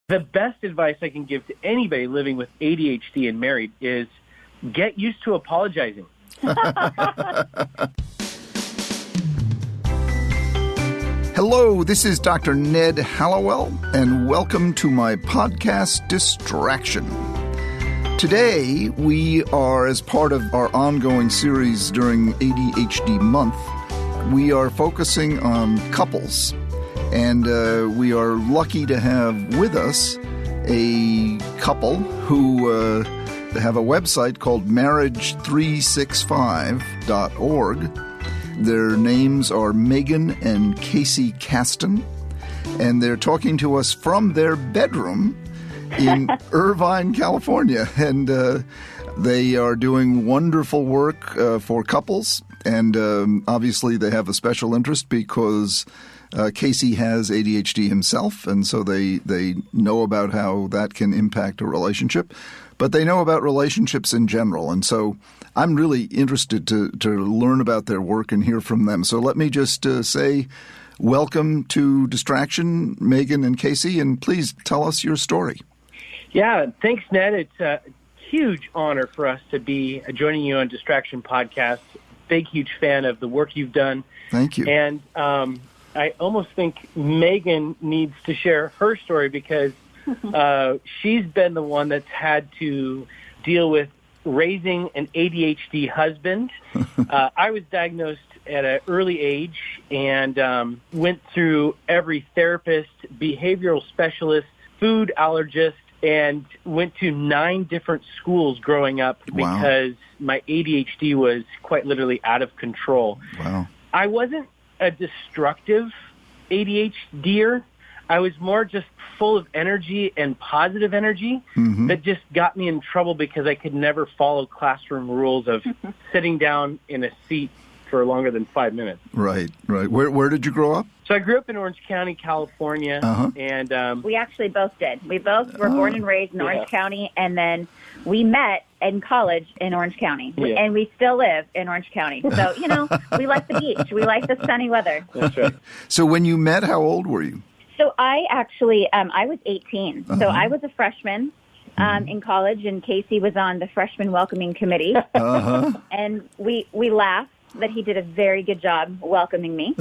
The best advice I can give to anybody living with ADHD and married is get used to apologizing. Hello, this is Dr. Ned Hallowell, and welcome to my podcast, Distraction. Today, we are, as part of our ongoing series during ADHD month, we are focusing on couples. And we are lucky to have with us a couple who have a website called marriage365.org. Their names are Meygan and Casey Caston, and they're talking to us from their bedroom in Irvine, California. And they are doing wonderful work for couples, and obviously they have a special interest because Casey has ADHD himself, and so they know about how that can impact a relationship, but they know about relationships in general. And so I'm really interested to learn about their work and hear from them. So let me just say welcome to Distraction, Meygan and Casey, and please tell us your story. Yeah, thanks, Ned. It's a huge honor for us to be joining you on Distraction Podcast. Big, huge fan of the work you've done. Thank you. And I almost think Meygan needs to share her story because she's been the one that's had to deal with raising an ADHD husband. I was diagnosed at an early age and went through every therapist, behavioral specialist, food allergist, and went to 9 different schools growing up because my ADHD was quite literally out of control. Wow. I wasn't a destructive ADHDer. I was more just full of energy and positive energy that just got me in trouble because I could never follow classroom rules of sitting down in a seat for longer than 5 minutes. Right. Where did you grow up? So I grew up in Orange County, California, and we actually both did. We both were born and raised in Orange County, and then we met in college in Orange County, and we still live in Orange County. So, we like the beach. We like the sunny weather. That's right. So when you met, how old were you? So I actually, I was 18. So I was a freshman in college, and Casey was on the freshman welcoming committee. And we laughed that he did a very good job welcoming me.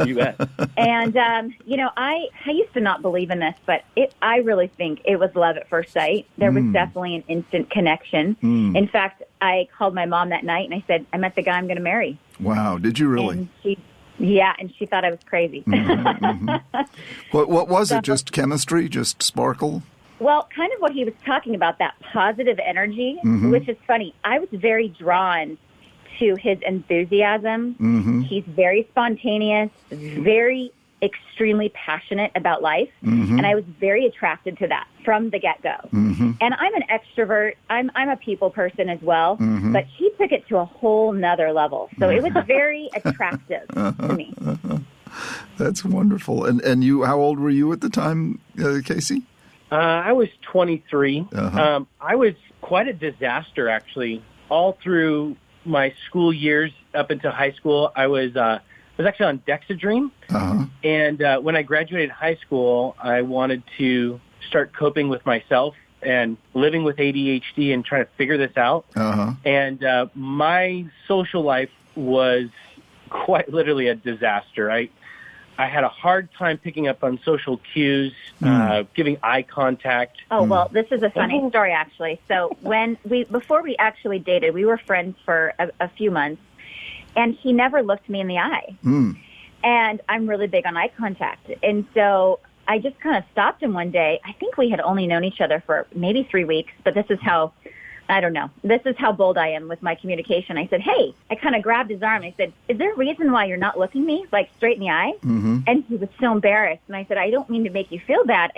You bet. And, I used to not believe in this, but I really think it was love at first sight. There was definitely an instant connection. In fact, I called my mom that night and I said, I met the guy I'm going to marry. Wow. Did you really? And she thought I was crazy. What was it? Just chemistry? Just sparkle? Well, kind of what he was talking about, that positive energy, which is funny. I was very drawn to his enthusiasm. He's very spontaneous, very extremely passionate about life, and I was very attracted to that from the get-go. And I'm an extrovert. I'm a people person as well, but he took it to a whole nother level. So it was very attractive to me. That's wonderful. And you, how old were you at the time, Casey? I was 23. I was quite a disaster, actually, all through my school years up into high school. I was actually on Dexedrine, and when I graduated high school, I wanted to start coping with myself and living with ADHD and trying to figure this out. And my social life was quite literally a disaster. I had a hard time picking up on social cues, giving eye contact. Oh, well, this is a funny story, actually. So before we actually dated, we were friends for a few months, and he never looked me in the eye. And I'm really big on eye contact. And so I just kind of stopped him one day. I think we had only known each other for maybe 3 weeks, but this is how bold I am with my communication. I said, hey, I kind of grabbed his arm. I said, is there a reason why you're not looking me like straight in the eye? And he was so embarrassed. And I said, I don't mean to make you feel bad.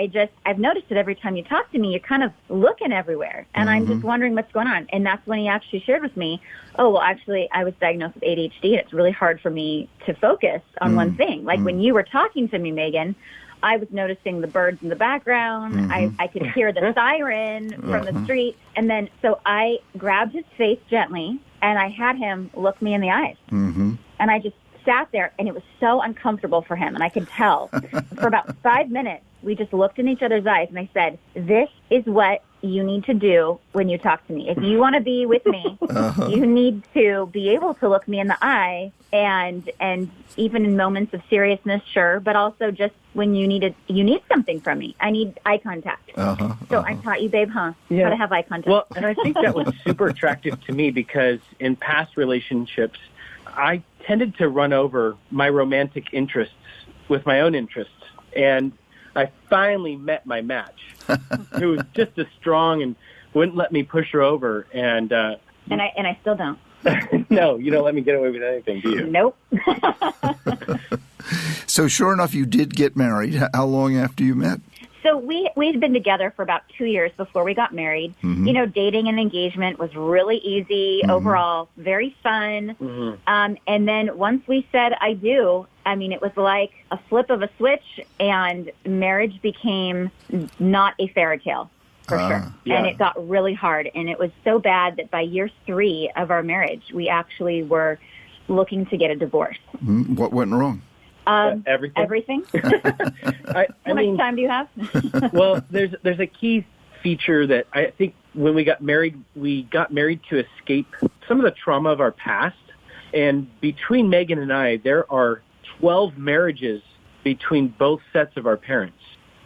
I've noticed that every time you talk to me, you're kind of looking everywhere. And I'm just wondering what's going on. And that's when he actually shared with me, oh, well, actually, I was diagnosed with ADHD, and it's really hard for me to focus on one thing. Like when you were talking to me, Meygan, I was noticing the birds in the background. I could hear the siren from the street. And then so I grabbed his face gently, and I had him look me in the eyes. And I just sat there, and it was so uncomfortable for him. And I could tell for about 5 minutes we just looked in each other's eyes, and I said, this is what you need to do when you talk to me. If you want to be with me, you need to be able to look me in the eye, and even in moments of seriousness, sure, but also just when you need something from me. I need eye contact. So I taught you, babe, huh? Yeah. How to have eye contact. Well, and I think that was super attractive to me because in past relationships, I tended to run over my romantic interests with my own interests. And I finally met my match, who was just as strong and wouldn't let me push her over. And I still don't. No, you don't let me get away with anything, do you? Nope. So sure enough, you did get married. How long after you met? So we'd been together for about 2 years before we got married. You know, dating and engagement was really easy overall, very fun. And then once we said I do, I mean, it was like a flip of a switch, and marriage became not a fairy tale, for sure. Yeah. And it got really hard, and it was so bad that by year 3 of our marriage, we actually were looking to get a divorce. What went wrong? Everything. How much time do you have? Well, there's a key feature that I think when we got married to escape some of the trauma of our past. And between Meygan and I, there are 12 marriages between both sets of our parents.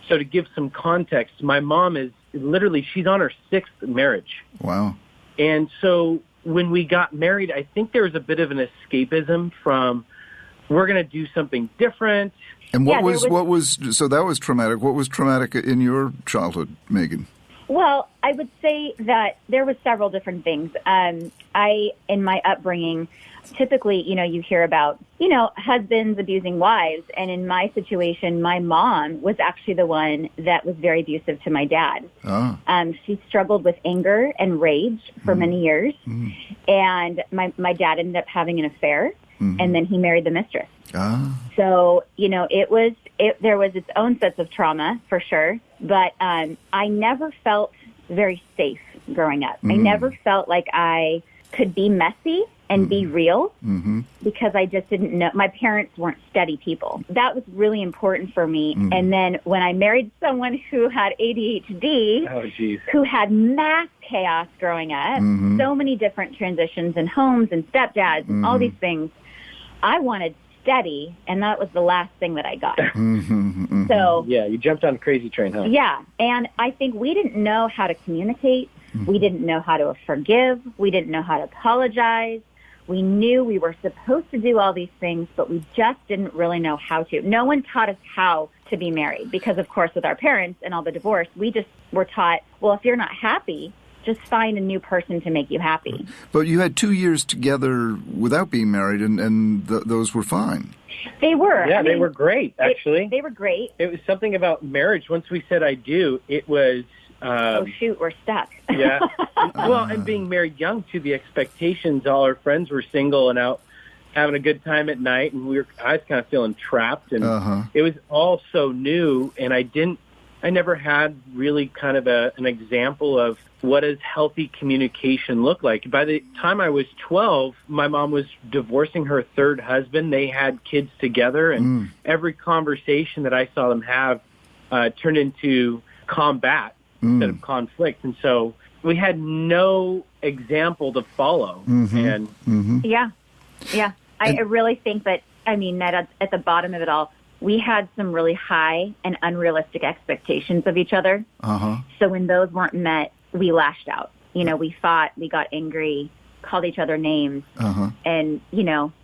So to give some context, my mom is literally, she's on her 6th marriage. Wow. And so when we got married, I think there was a bit of an escapism from, we're going to do something different. And so that was traumatic. What was traumatic in your childhood, Meygan? Well, I would say that there was several different things. In my upbringing, typically, you hear about, husbands abusing wives. And in my situation, my mom was actually the one that was very abusive to my dad. She struggled with anger and rage for many years. And my dad ended up having an affair. And then he married the mistress. So, there was its own sets of trauma, for sure. But I never felt very safe growing up. I never felt like I could be messy and be real because I just didn't know. My parents weren't steady people. That was really important for me. And then when I married someone who had ADHD, who had mass chaos growing up, so many different transitions and homes and stepdads and all these things, I wanted steady, and that was the last thing that I got. So yeah, you jumped on a crazy train, huh? Yeah, and I think we didn't know how to communicate. We didn't know how to forgive. We didn't know how to apologize. We knew we were supposed to do all these things, but we just didn't really know how to. No one taught us how to be married because, of course, with our parents and all the divorce, we just were taught, well, if you're not happy, just find a new person to make you happy. But you had 2 years together without being married, and those were fine. They were. Yeah, they were great, actually. They were great. It was something about marriage. Once we said I do, it was... oh, shoot, we're stuck. Yeah. Well, and being married young, too, the expectations, all our friends were single and out having a good time at night, and I was kind of feeling trapped, and it was all so new, and I never had really kind of an example of what does healthy communication look like. By the time I was 12, my mom was divorcing her 3rd husband. They had kids together, and every conversation that I saw them have turned into combat instead of conflict. And so we had no example to follow. Yeah. I really think that, that at the bottom of it all, we had some really high and unrealistic expectations of each other. So when those weren't met, we lashed out. We fought, we got angry, called each other names, and,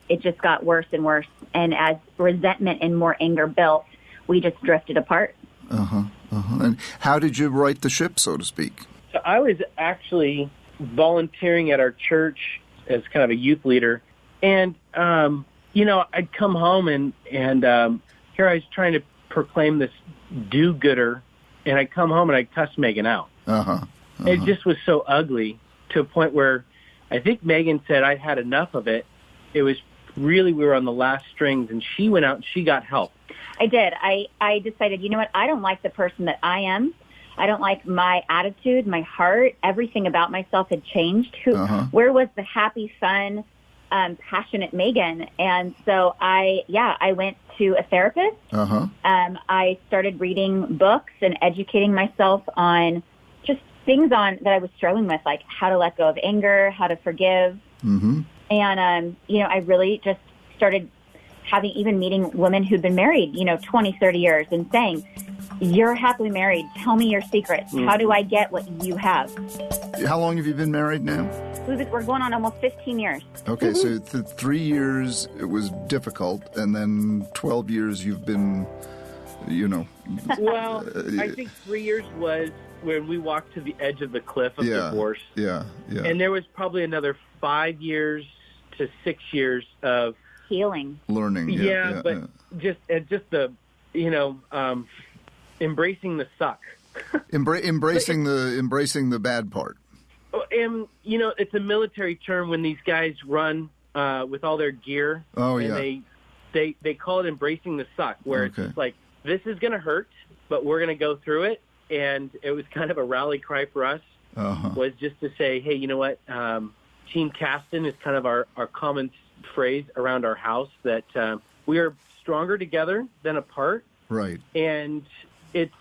it just got worse and worse. And as resentment and more anger built, we just drifted apart. And how did you right the ship, so to speak? So I was actually volunteering at our church as kind of a youth leader. And, I'd come home and here I was trying to proclaim this do-gooder, and I'd come home and I'd cuss Meygan out. It just was so ugly to a point where I think Meygan said I'd had enough of it. It was really, we were on the last strings, and she went out and she got help. I did. I decided, you know what, I don't like the person that I am. I don't like my attitude, my heart. Everything about myself had changed. Where was the happy, fun, passionate Meygan. And so I went to a therapist. I started reading books and educating myself on just things that I was struggling with, like how to let go of anger, how to forgive. And, I really just started even meeting women who'd been married, 20, 30 years and saying, you're happily married. Tell me your secrets. How do I get what you have? How long have you been married now? We're going on almost 15 years. Okay, so 3 years it was difficult, and then 12 years you've been, Well, I think 3 years was when we walked to the edge of the cliff of divorce. Yeah. And there was probably another 5 years to 6 years of healing, learning. Just the embracing the suck, embracing the bad part. And it's a military term when these guys run with all their gear. And they call it embracing the suck, where it's just like, this is going to hurt, but we're going to go through it. And it was kind of a rally cry for us, was just to say, hey, you know what? Team Caston is kind of our common phrase around our house, that we are stronger together than apart. Right. And it's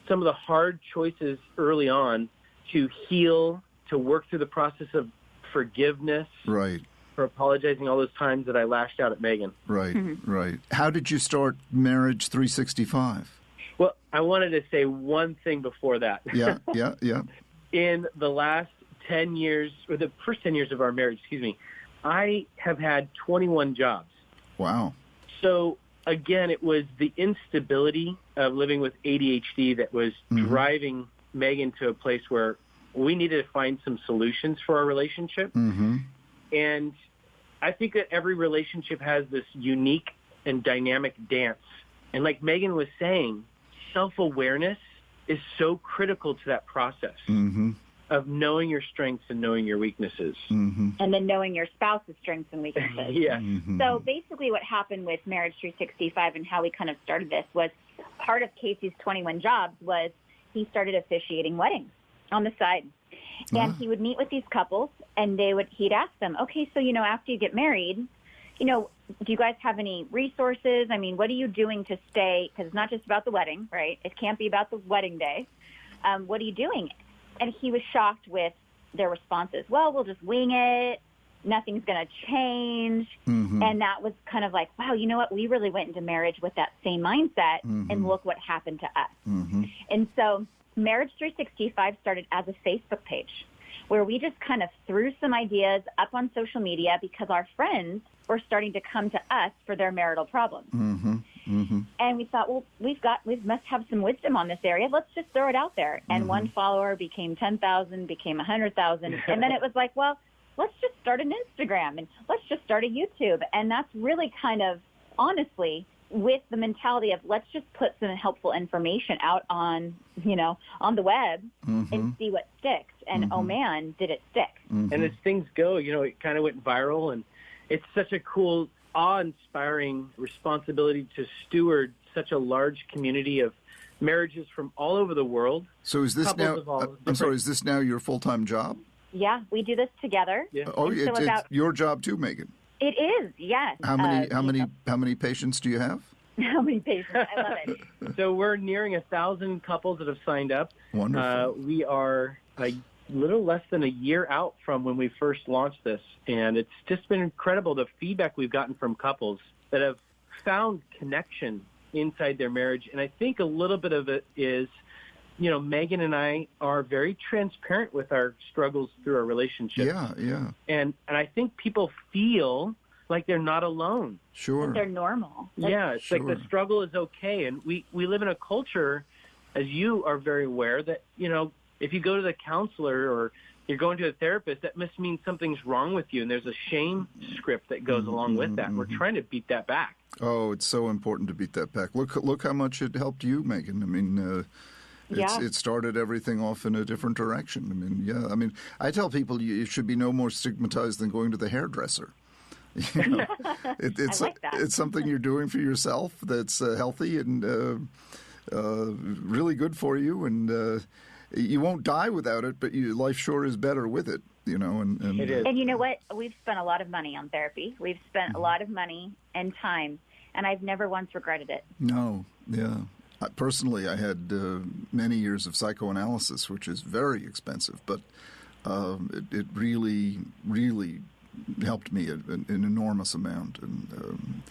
some of the hard choices early on to heal, to work through the process of forgiveness. Right. For apologizing all those times that I lashed out at Meygan. Right, right. How did you start Marriage 365? Well, I wanted to say one thing before that. Yeah. In the last 10 years, or the first 10 years of our marriage, I have had 21 jobs. Wow. So, again, it was the instability of living with ADHD that was driving Meygan to a place where we needed to find some solutions for our relationship. And I think that every relationship has this unique and dynamic dance. And like Meygan was saying, self-awareness is so critical to that process of knowing your strengths and knowing your weaknesses. And then knowing your spouse's strengths and weaknesses. So basically what happened with Marriage 365 and how we kind of started this was, part of Casey's 21 jobs was he started officiating weddings on the side. And he would meet with these couples, and he'd ask them, okay, so, after you get married, do you guys have any resources? I mean, what are you doing to stay? Because it's not just about the wedding, right? It can't be about the wedding day. What are you doing? And he was shocked with their responses. Well, we'll just wing it. Nothing's going to change. And that was kind of like, wow, you know what? We really went into marriage with that same mindset, and look what happened to us. And so Marriage 365 started as a Facebook page where we just kind of threw some ideas up on social media because our friends were starting to come to us for their marital problems. And we thought, well, we must have some wisdom on this area. Let's just throw it out there. And one follower became 10,000, became 100,000. And then it was like, well, let's just start an Instagram and let's just start a YouTube. And that's really kind of, honestly, with the mentality of let's just put some helpful information out on the web and see what sticks. And oh man, did it stick. And as things go, it kind of went viral, and it's such a cool, awe-inspiring responsibility to steward such a large community of marriages from all over the world. So is this now, I'm sorry, is this now your full-time job? Yeah, we do this together. Yeah. Oh, it's your job too, Meygan. It is, yes. How many patients do you have? How many patients? I love it. So we're nearing 1,000 couples that have signed up. Wonderful. We are a little less than a year out from when we first launched this, and it's just been incredible, the feedback we've gotten from couples that have found connection inside their marriage. And I think a little bit of it is, Meygan and I are very transparent with our struggles through our relationship. Yeah. And I think people feel like they're not alone. Sure. That they're normal. It's like the struggle is okay. And we live in a culture, as you are very aware, that, if you go to the counselor or you're going to a therapist, that must mean something's wrong with you. And there's a shame script that goes along with that. We're trying to beat that back. Oh, it's so important to beat that back. Look how much it helped you, Meygan. I mean, it started everything off in a different direction. I tell people it should be no more stigmatized than going to the hairdresser. It's I like that. It's something you're doing for yourself that's healthy and really good for you, and you won't die without it, but life sure is better with it. And it is. And you know what? We've spent a lot of money on therapy. We've spent a lot of money and time, and I've never once regretted it. No, yeah. Personally, I had many years of psychoanalysis, which is very expensive, but it really, really helped me an enormous amount. And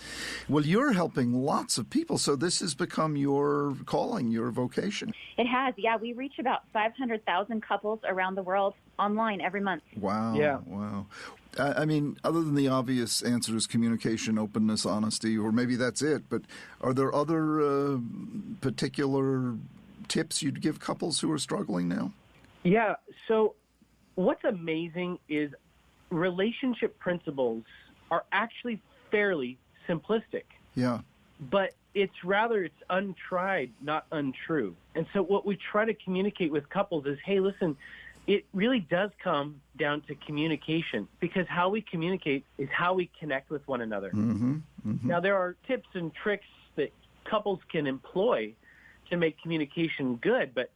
well, you're helping lots of people, so this has become your calling, your vocation. It has, yeah. We reach about 500,000 couples around the world online every month. Wow. Yeah. Wow. I mean, other than the obvious answers, communication, openness, honesty, or maybe that's it, but are there other particular tips you'd give couples who are struggling now? Yeah. So what's amazing is relationship principles are actually fairly simplistic. Yeah. But it's untried, not untrue. And so what we try to communicate with couples is, hey, listen, it really does come down to communication, because how we communicate is how we connect with one another. Mm-hmm. Mm-hmm. Now, there are tips and tricks that couples can employ to make communication good, but,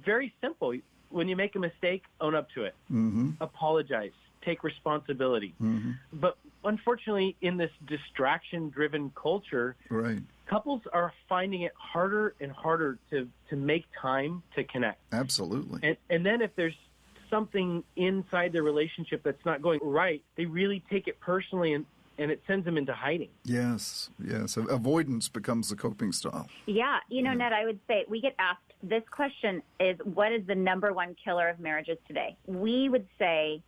very simple. When you make a mistake, own up to it. Mm-hmm. Apologize. Take responsibility. Mm-hmm. But unfortunately, in this distraction-driven culture, right, couples are finding it harder and harder to make time to connect. Absolutely. And then if there's something inside their relationship that's not going right, they really take it personally, and it sends them into hiding. Yes. Avoidance becomes the coping style. Yeah. Ned, I would say we get asked this question is, what is the number one killer of marriages today? We would say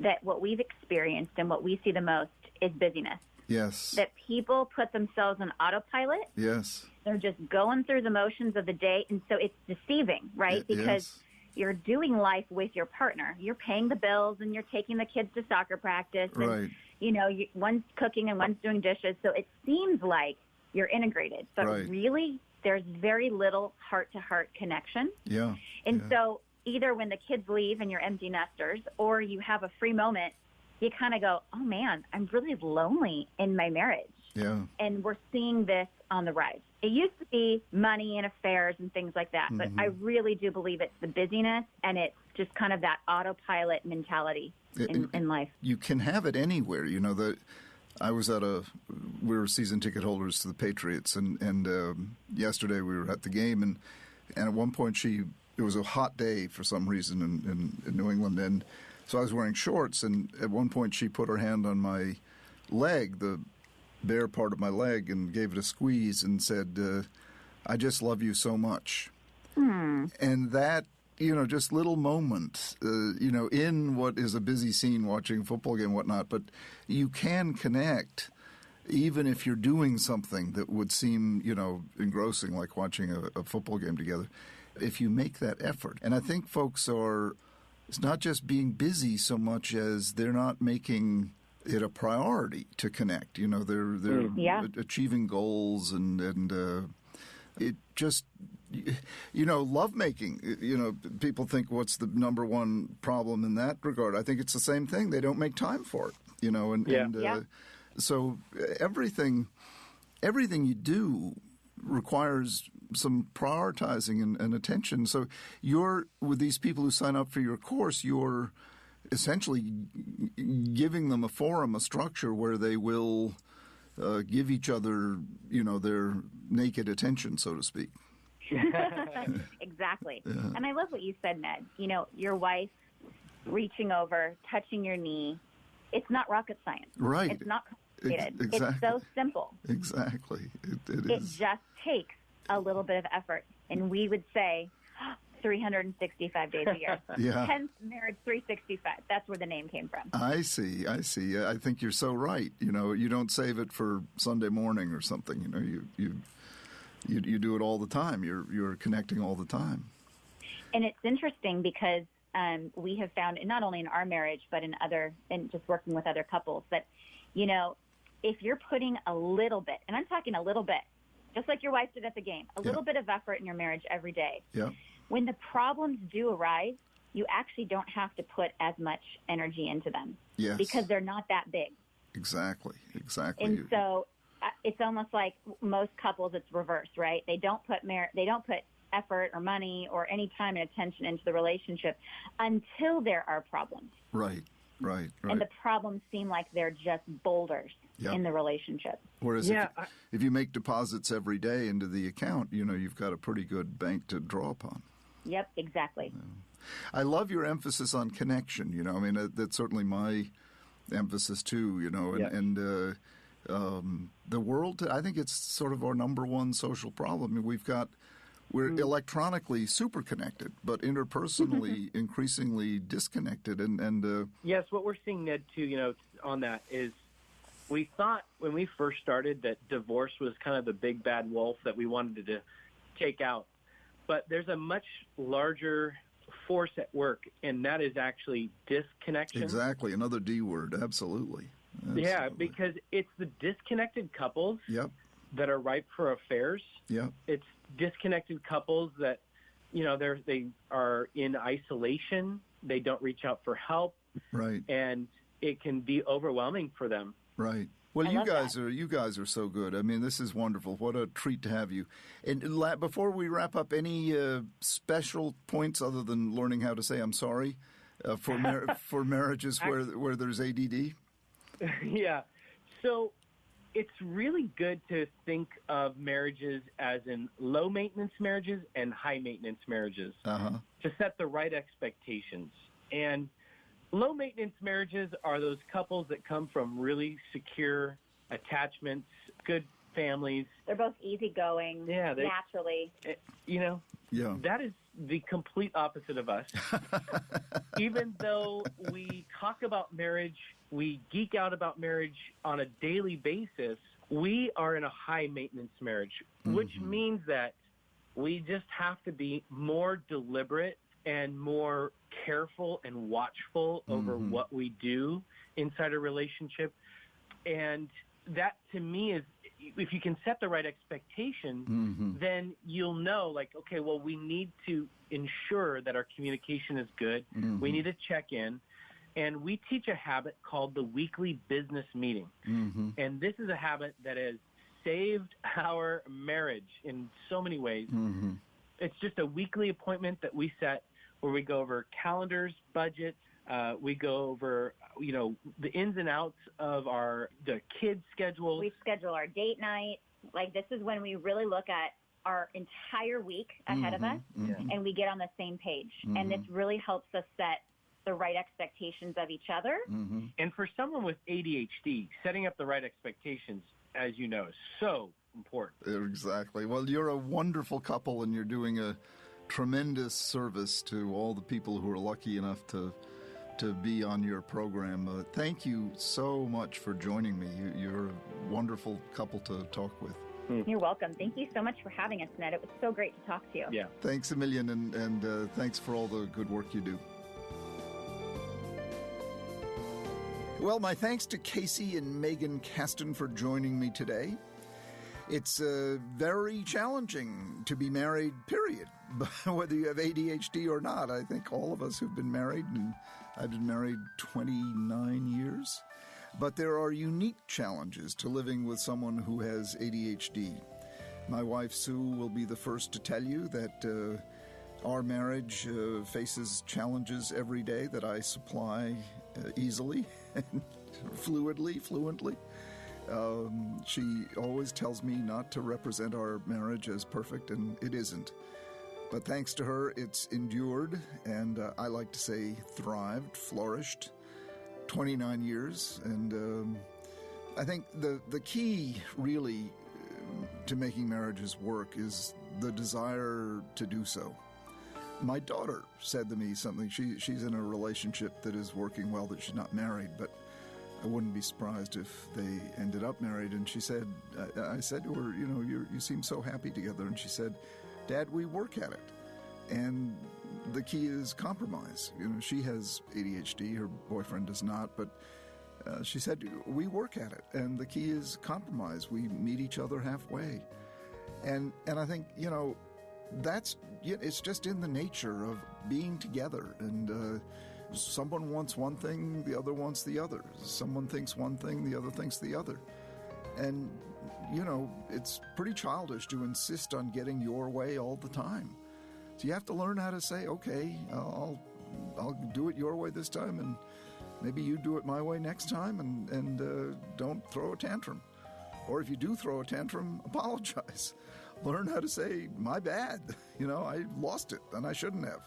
that what we've experienced and what we see the most is busyness. Yes. That people put themselves on autopilot. Yes. They're just going through the motions of the day. And so it's deceiving, right? Because you're doing life with your partner. You're paying the bills and you're taking the kids to soccer practice. And, right. One's cooking and one's doing dishes. So it seems like you're integrated. But really, there's very little heart-to-heart connection. Yeah. And so either when the kids leave and you're empty nesters, or you have a free moment, you kind of go, oh, man, I'm really lonely in my marriage. Yeah. And we're seeing this on the rise. It used to be money and affairs and things like that, but I really do believe it's the busyness, and it's just kind of that autopilot mentality in life. You can have it anywhere. I was we were season ticket holders to the Patriots, and yesterday we were at the game, and at one point it was a hot day for some reason in New England, and so I was wearing shorts, and at one point she put her hand on my leg, the bare part of my leg, and gave it a squeeze and said, I just love you so much. And that, just little moment, in what is a busy scene watching a football game and whatnot, but you can connect even if you're doing something that would seem, engrossing, like watching a football game together, if you make that effort. And I think folks it's not just being busy so much as they're not making it a priority to connect. They're achieving goals and it just, lovemaking. People think, what's the number one problem in that regard? I think it's the same thing. They don't make time for it, so everything you do requires some prioritizing and attention. So with these people who sign up for your course, you're essentially giving them a forum, a structure where they will give each other, their naked attention, so to speak. Exactly. Yeah. And I love what you said, Ned. Your wife reaching over, touching your knee. It's not rocket science. Right. It's not complicated. Exactly. It's so simple. Exactly. It It is. just takes a little bit of effort. And we would say 365 days a year. Yeah. Hence marriage 365. That's where the name came from. I see. I think you're so right. You don't save it for Sunday morning or something. You do it all the time. You're connecting all the time. And it's interesting because we have found, not only in our marriage, but in just working with other couples, that, if you're putting a little bit, and I'm talking a little bit, just like your wife did at the game, a little bit of effort in your marriage every day. Yeah. When the problems do arise, you actually don't have to put as much energy into them. Yes. Because they're not that big. Exactly. And so it's almost like most couples, it's reversed, right? They don't put effort or money or any time and attention into the relationship until there are problems. Right. And the problems seem like they're just boulders in the relationship. Whereas if you make deposits every day into the account, you've got a pretty good bank to draw upon. Yep, exactly. Yeah. I love your emphasis on connection. That's certainly my emphasis too, and the world, I think it's sort of our number one social problem. We're electronically super connected, but interpersonally increasingly disconnected. Yes, what we're seeing, Ned, too, on that is we thought when we first started that divorce was kind of the big bad wolf that we wanted to take out. But there's a much larger force at work, and that is actually disconnection. Exactly, another D word, absolutely. Yeah, because it's the disconnected couples that are ripe for affairs. Yep. It's disconnected couples that, they are in isolation. They don't reach out for help. Right. And it can be overwhelming for them. Right. Well, you guys are so good. I mean, this is wonderful. What a treat to have you. And before we wrap up, any special points other than learning how to say I'm sorry for marriages where there's ADD? Yeah. So it's really good to think of marriages as in low-maintenance marriages and high-maintenance marriages to set the right expectations. And low-maintenance marriages are those couples that come from really secure attachments, good families. They're both easygoing, naturally. That is the complete opposite of us. Even though we talk about marriage, we geek out about marriage on a daily basis, we are in a high-maintenance marriage, which means that we just have to be more deliberate and more careful and watchful over what we do inside a relationship. And that, to me, is if you can set the right expectation, then you'll know, okay, well, we need to ensure that our communication is good. We need to check in. And we teach a habit called the weekly business meeting. And this is a habit that has saved our marriage in so many ways. It's just a weekly appointment that we set where we go over calendars, budgets. We go over, the ins and outs of the kids' schedules. We schedule our date night. This is when we really look at our entire week ahead of us, and we get on the same page. And this really helps us set the right expectations of each other. And for someone with ADHD, setting up the right expectations, as you know, is so important. Exactly. Well, you're a wonderful couple, and you're doing a tremendous service to all the people who are lucky enough to be on your program. Thank you so much for joining me. You're a wonderful couple to talk with. You're welcome. Thank you so much for having us, Ned. It was so great to talk to you. Yeah. Thanks a million, and thanks for all the good work you do. Well, my thanks to Casey and Meygan Caston for joining me today. It's very challenging to be married, period, whether you have ADHD or not. I think all of us who've been married, and I've been married 29 years. But there are unique challenges to living with someone who has ADHD. My wife, Sue, will be the first to tell you that our marriage faces challenges every day that I supply easily and fluently. She always tells me not to represent our marriage as perfect, and it isn't. But thanks to her, it's endured, and I like to say thrived, flourished, 29 years. And I think the key, really, to making marriages work is the desire to do so. My daughter said to me something. She's in a relationship that is working well, that she's not married, but I wouldn't be surprised if they ended up married. And she said, I said to her, you seem so happy together. And she said, Dad, we work at it. And the key is compromise. She has ADHD, her boyfriend does not, but she said, we work at it. And the key is compromise. We meet each other halfway. And I think, it's just in the nature of being together. And someone wants one thing, the other wants the other. Someone thinks one thing, the other thinks the other. And, it's pretty childish to insist on getting your way all the time. So you have to learn how to say, okay, I'll do it your way this time, and maybe you do it my way next time, and don't throw a tantrum. Or if you do throw a tantrum, apologize. Learn how to say, my bad. I lost it, and I shouldn't have.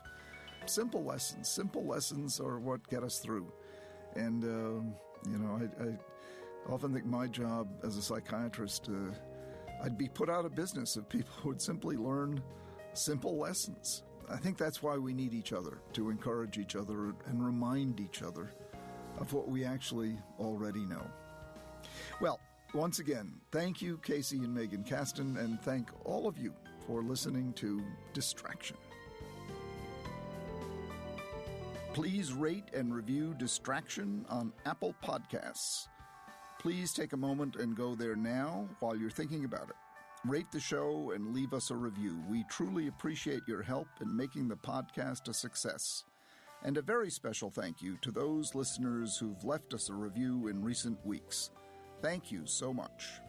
Simple lessons are what get us through. And, I often think my job as a psychiatrist, I'd be put out of business if people would simply learn simple lessons. I think that's why we need each other, to encourage each other and remind each other of what we actually already know. Well, once again, thank you, Casey and Meygan Caston, and thank all of you for listening to Distraction. Please rate and review Distraction on Apple Podcasts. Please take a moment and go there now while you're thinking about it. Rate the show and leave us a review. We truly appreciate your help in making the podcast a success. And a very special thank you to those listeners who've left us a review in recent weeks. Thank you so much.